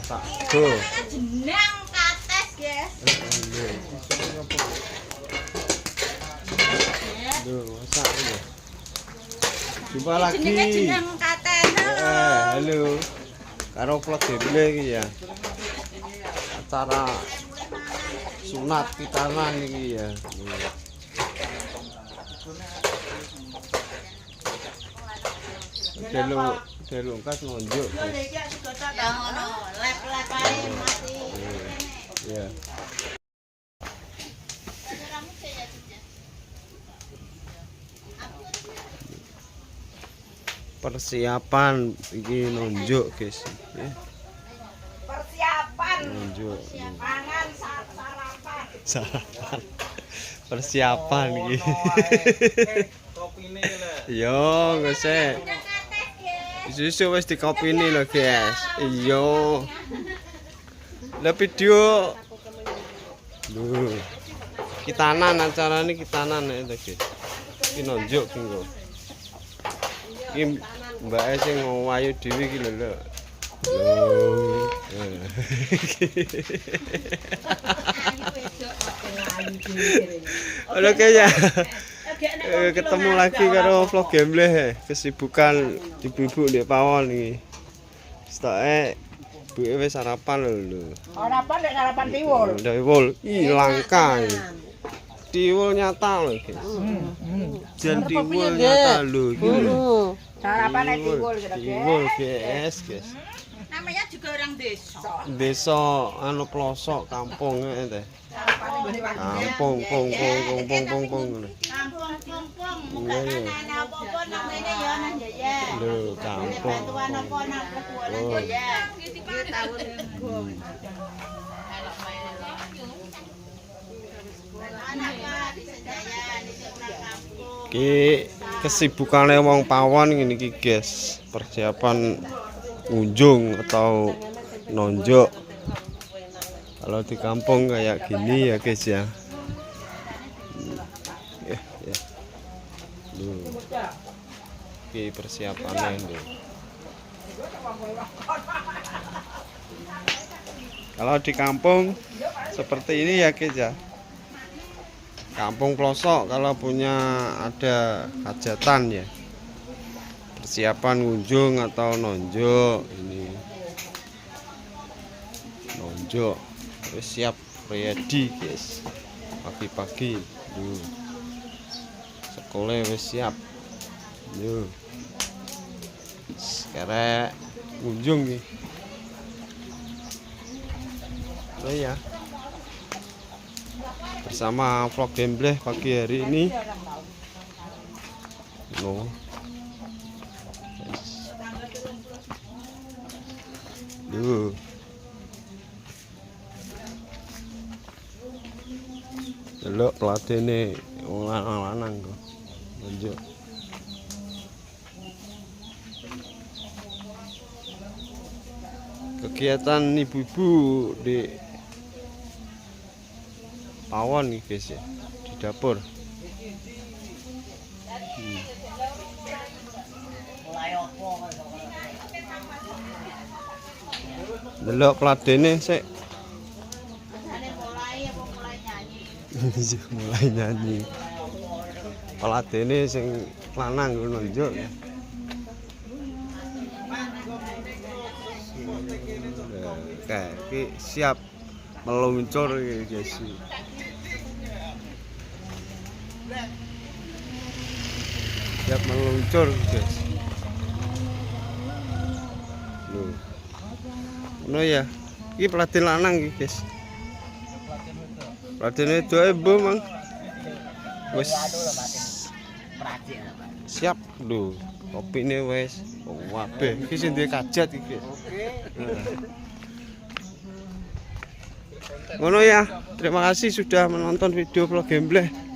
masak go. Jenang kates, guys. Duh, masak ini. Jumpa lagi. Jenang kates. Halo. Karo vlog Gemble iki ya. Acara sunat pitanan iki ya. Delu kas nonjuk. Yang ngono, lep-lep ae mati. Ya. Persiapan iki nonjuk, guys. Persiapan. Nonjuk. Pangan sarapan. Sarapan. Persiapan iki. Kopine lho. Yo, ngese. Susu wis dikopini lho, guys. Iya. Lah video. Lho. Kitanan acarane kitanan nek guys. Iki nonjuk ki nggo. Iki mbake sing ngowayu dhewe iki lho. Lho. Oke ya. Ketemu lagi karo vlog Gemble. Kesibukan ibu-ibu di pawon iki. Stoke ibuke wis sarapan lho. Sarapan nek sarapan tiwul. Tiwul langka. Tiwul nyata lho, guys. Jan tiwul nyata lho iki lho. Sarapan nek tiwul kira-kira. Tiwul, guys. Namanya juga orang desa. Desa anu pelosok kampung teh. Kampung pong. Kampung. Bukan ana apa-apa namanya ya nang Jaya. Lho, kampung. Bantuan apa nang ketua nang Jaya. Iki tahun anak di Jaya di kampung. Ki kesibukane wong pawon ngene iki, guys. Persiapan kunjung atau nonjok. Kalau di kampung kayak gini ya, guys ya. Oke, persiapannya ini. Kalau di kampung seperti ini ya, guys ya. Kampung pelosok kalau punya ada hajatan ya. Persiapan kunjung atau nonjok ini. Nonjok harus siap ready, guys. Pagi-pagi sekolah wis siap. Yo. Sekarang kunjung nih. Oh ya. Bersama vlog Gemble pagi hari ini. No. Duh. Delok pelatene wong lanang kok. Nunjuk. Kegiatan ibu-ibu di pawon nih, guys ya, di dapur. Delok peladene sik. Mulai nyanyi. Peladene sing lanang nunjuk. Oke, siap meluncur guys. Siap meluncur, guys. Loh. Ngono ya. Iki peladin lanang iki, guys. Peladin itu ibu, Mang. Wis siap lho. Kopine wis wabeh. Iki sing duwe kajat iki. Ngono ya. Terima kasih sudah menonton video vlog Gemble.